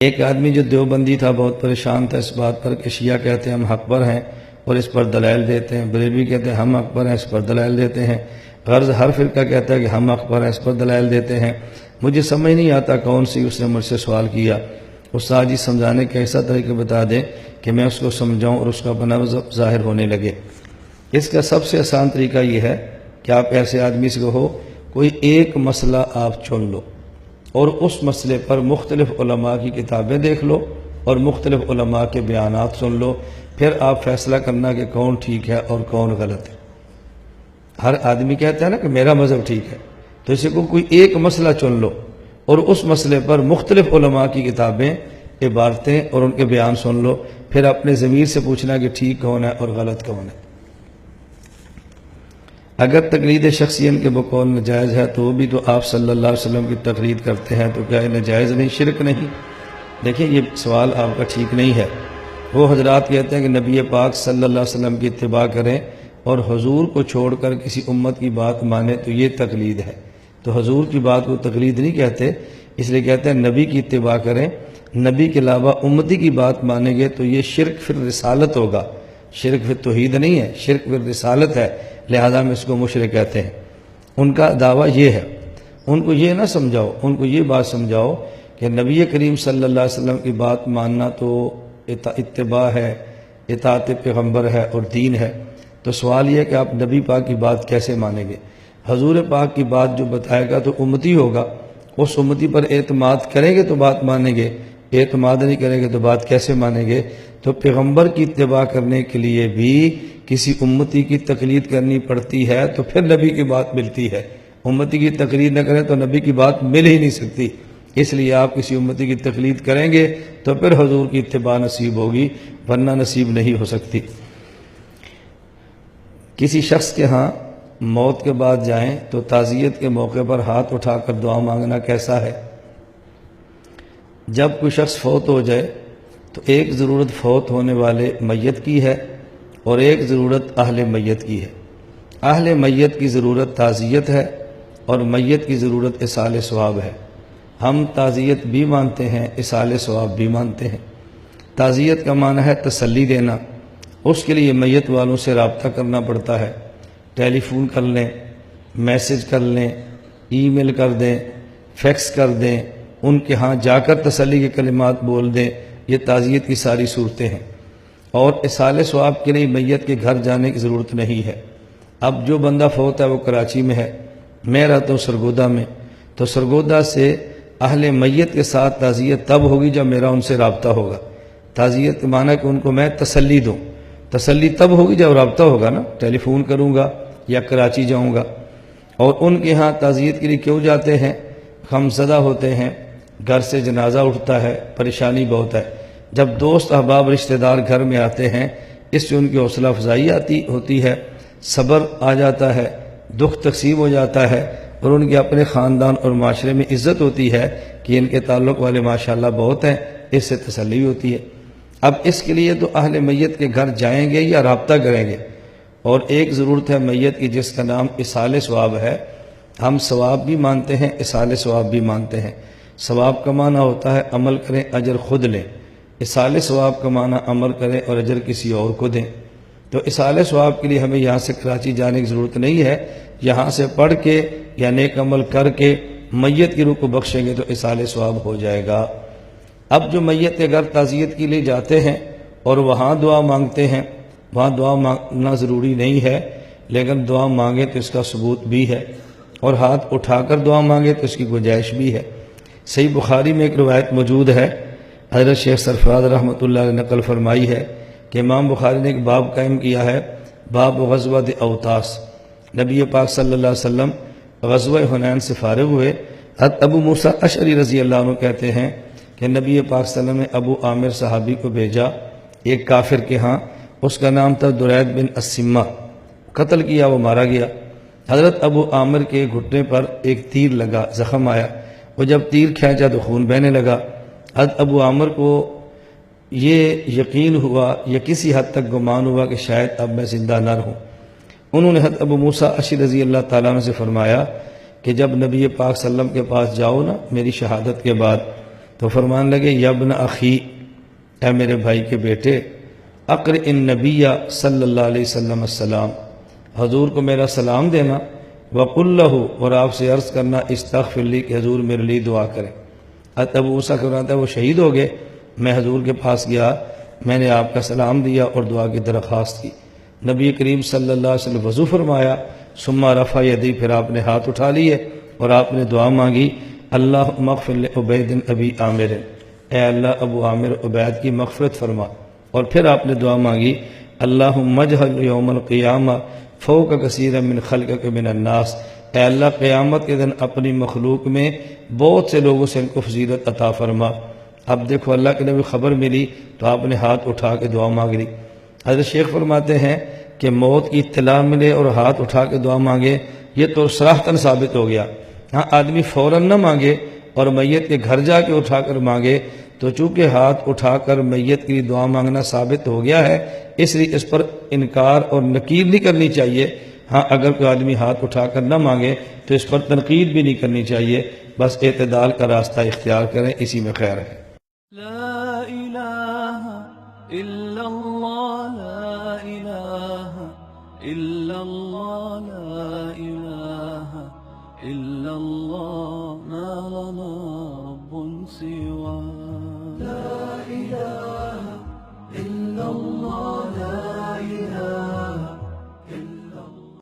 ایک آدمی جو دیوبندی تھا بہت پریشان تھا اس بات پر کہ شیعہ کہتے ہیں ہم حق پر ہیں اور اس پر دلائل دیتے ہیں، بریلوی کہتے ہیں ہم حق پر ہیں اس پر دلائل دیتے ہیں، غرض ہر فرقہ کہتا ہے کہ ہم حق پر ہیں اس پر دلائل دیتے ہیں۔ مجھے سمجھ نہیں آتا کون سی اس نے مجھ سے سوال کیا۔ استاد جی سمجھانے کا ایسا طریقہ بتا دیں کہ میں اس کو سمجھاؤں اور اس کا اپنا ظاہر ہونے لگے۔ اس کا سب سے آسان طریقہ یہ ہے کہ آپ ایسے آدمی سے کہو کوئی ایک مسئلہ آپ چن لو اور اس مسئلے پر مختلف علماء کی کتابیں دیکھ لو اور مختلف علماء کے بیانات سن لو، پھر آپ فیصلہ کرنا کہ کون ٹھیک ہے اور کون غلط ہے۔ ہر آدمی کہتا ہے نا کہ میرا مذہب ٹھیک ہے، تو اسے کو کوئی ایک مسئلہ چن لو اور اس مسئلے پر مختلف علماء کی کتابیں، عبارتیں اور ان کے بیان سن لو، پھر اپنے ضمیر سے پوچھنا کہ ٹھیک کون ہے اور غلط کون ہے۔ اگر تقلید شخصین کے بقول ناجائز ہے تو وہ بھی تو آپ صلی اللہ علیہ وسلم کی تقلید کرتے ہیں، تو کیا یہ ناجائز نہیں، شرک نہیں؟ دیکھیں یہ سوال آپ کا ٹھیک نہیں ہے۔ وہ حضرات کہتے ہیں کہ نبی پاک صلی اللہ علیہ وسلم کی اتباع کریں اور حضور کو چھوڑ کر کسی امت کی بات مانیں تو یہ تقلید ہے، تو حضور کی بات کو تقلید نہیں کہتے، اس لیے کہتے ہیں نبی کی اتباع کریں، نبی کے علاوہ امتی کی بات مانیں گے تو یہ شرک فی الرسالت ہوگا، شرک فی توحید نہیں ہے، شرک فی الرسالت ہے، لہذا میں اس کو مشرک کہتے ہیں۔ ان کا دعویٰ یہ ہے، ان کو یہ نہ سمجھاؤ، ان کو یہ بات سمجھاؤ کہ نبی کریم صلی اللہ علیہ وسلم کی بات ماننا تو اتباع ہے، اطاعت پیغمبر ہے اور دین ہے۔ تو سوال یہ ہے کہ آپ نبی پاک کی بات کیسے مانیں گے؟ حضور پاک کی بات جو بتائے گا تو امتی ہوگا، اس امتی پر اعتماد کریں گے تو بات مانیں گے، اعتماد نہیں کریں گے تو بات کیسے مانیں گے؟ تو پیغمبر کی اتباع کرنے کے لیے بھی کسی امتی کی تقلید کرنی پڑتی ہے تو پھر نبی کی بات ملتی ہے۔ امتی کی تقلید نہ کریں تو نبی کی بات مل ہی نہیں سکتی، اس لیے آپ کسی امتی کی تقلید کریں گے تو پھر حضور کی اتباع نصیب ہوگی، ورنہ نصیب نہیں ہو سکتی۔ کسی شخص کے ہاں موت کے بعد جائیں تو تعزیت کے موقع پر ہاتھ اٹھا کر دعا مانگنا کیسا ہے؟ جب کوئی شخص فوت ہو جائے تو ایک ضرورت فوت ہونے والے میت کی ہے اور ایک ضرورت اہل میت کی ہے۔ اہل میت کی ضرورت تعزیت ہے اور میت کی ضرورت ایصال ثواب ہے۔ ہم تعزیت بھی مانتے ہیں، ایصال ثواب بھی مانتے ہیں۔ تعزیت کا معنی ہے تسلی دینا، اس کے لیے میت والوں سے رابطہ کرنا پڑتا ہے، ٹیلی فون کر لیں، میسج کر لیں، ای میل کر دیں، فیکس کر دیں، ان کے ہاں جا کر تسلی کے کلمات بول دیں، یہ تعزیت کی ساری صورتیں ہیں۔ اور ایصال ثواب کے لیے میت کے گھر جانے کی ضرورت نہیں ہے۔ اب جو بندہ فوت ہے وہ کراچی میں ہے، میں رہتا ہوں سرگودا میں، تو سرگودا سے اہل میت کے ساتھ تعزیت تب ہوگی جب میرا ان سے رابطہ ہوگا۔ تعزیت کے معنی کہ ان کو میں تسلی دوں، تسلی تب ہوگی جب رابطہ ہوگا نا، ٹیلی فون کروں گا یا کراچی جاؤں گا۔ اور ان کے ہاں تعزیت کے لیے کیوں جاتے ہیں؟ غم زدہ ہوتے ہیں، گھر سے جنازہ اٹھتا ہے، پریشانی بہت ہے۔ جب دوست احباب رشتہ دار گھر میں آتے ہیں، اس سے ان کی حوصلہ افزائی ہوتی ہے، صبر آ جاتا ہے، دکھ تقسیم ہو جاتا ہے، اور ان کے اپنے خاندان اور معاشرے میں عزت ہوتی ہے کہ ان کے تعلق والے ماشاءاللہ بہت ہیں، اس سے تسلی ہوتی ہے۔ اب اس کے لیے تو اہل میت کے گھر جائیں گے یا رابطہ کریں گے؟ اور ایک ضرورت ہے میت کی جس کا نام ایصال ثواب ہے۔ ہم ثواب بھی مانتے ہیں، ایصال ثواب بھی مانتے ہیں۔ ثواب کا معنی ہوتا ہے عمل کریں اجر خود لیں، ایصال ثواب کا معنی عمل کریں اور اجر کسی اور کو دیں۔ تو ایصال ثواب کے لیے ہمیں یہاں سے کراچی جانے کی ضرورت نہیں ہے، یہاں سے پڑھ کے یا نیک عمل کر کے میت کی روح کو بخشیں گے تو ایصال ثواب ہو جائے گا۔ اب جو میت کے گھر تعزیت کے لیے جاتے ہیں اور وہاں دعا مانگتے ہیں، وہاں دعا مانگنا ضروری نہیں ہے، لیکن دعا مانگے تو اس کا ثبوت بھی ہے، اور ہاتھ اٹھا کر دعا مانگے تو اس کی گنجائش بھی ہے۔ صحیح بخاری میں ایک روایت موجود ہے، حضرت شیخ سرفراز رحمۃ اللہ علیہ نقل فرمائی ہے کہ امام بخاری نے ایک باب قائم کیا ہے، باب غزوۃ اوطاس۔ نبی پاک صلی اللہ علیہ وسلم غزوہ حنین سے فارغ ہوئے، حضرت ابو موسیٰ اشعری رضی اللہ عنہ کہتے ہیں کہ نبی پاک صلی اللہ علیہ وسلم نے ابو عامر صحابی کو بھیجا ایک کافر کے ہاں، اس کا نام تھا درید بن السمہ، قتل کیا، وہ مارا گیا۔ حضرت ابو عامر کے گھٹنے پر ایک تیر لگا، زخم آیا، وہ جب تیر کھینچا تو خون بہنے لگا۔ حضرت ابو عامر کو یہ یقین ہوا یا کسی حد تک گمان ہوا کہ شاید اب میں زندہ نہ رہوں۔ انہوں نے حضرت ابو موسیٰ اشعری رضی اللہ تعالیٰ عنہ سے فرمایا کہ جب نبی پاک صلی اللہ علیہ وسلم کے پاس جاؤ نا میری شہادت کے بعد، تو فرمان لگے یبن اخی، اے میرے بھائی کے بیٹے، اقر ان نبی صلی اللہ علیہ وسلم السلام، حضور کو میرا سلام دینا، وقل لہ، اور آپ سے عرض کرنا استغفر لی، کہ حضور میرے لیے دعا کریں۔ ابو موسیٰ کہتا ہے وہ شہید ہو گئے، میں حضور کے پاس گیا، میں نے آپ کا سلام دیا اور دعا کی درخواست کی۔ نبی کریم صلی اللہ علیہ وسلم وضو فرمایا، ثم رفع یدی، پھر آپ نے ہاتھ اٹھا لیے اور آپ نے دعا مانگی، اللہم اغفر لعبید ابی عامر، اے اللہ ابو عامر عبید کی مغفرت فرما۔ اور پھر آپ نے دعا مانگی، اللہم اجعل یوم القیامہ فوق کثیر من خلقک من الناس، اے اللہ قیامت کے دن اپنی مخلوق میں بہت سے لوگوں سے ان کو فضیلت عطا فرما۔ اب دیکھو اللہ کے نبی خبر ملی تو آپ نے ہاتھ اٹھا کے دعا مانگ لی۔ حضرت شیخ فرماتے ہیں کہ موت کی اطلاع ملے اور ہاتھ اٹھا کے دعا مانگے، یہ تو صراحتاً ثابت ہو گیا۔ ہاں آدمی فوراً نہ مانگے اور میت کے گھر جا کے اٹھا کر مانگے، تو چونکہ ہاتھ اٹھا کر میت کے لیے دعا مانگنا ثابت ہو گیا ہے، اس لیے اس پر انکار اور نکیر نہیں کرنی چاہیے۔ ہاں اگر کوئی آدمی ہاتھ اٹھا کر نہ مانگے تو اس پر تنقید بھی نہیں کرنی چاہیے، بس اعتدال کا راستہ اختیار کریں، اسی میں خیر ہے۔ لا إله إلا الله، لا إله إلا الله، لا إله إلا الله، ما لنا رب سواه.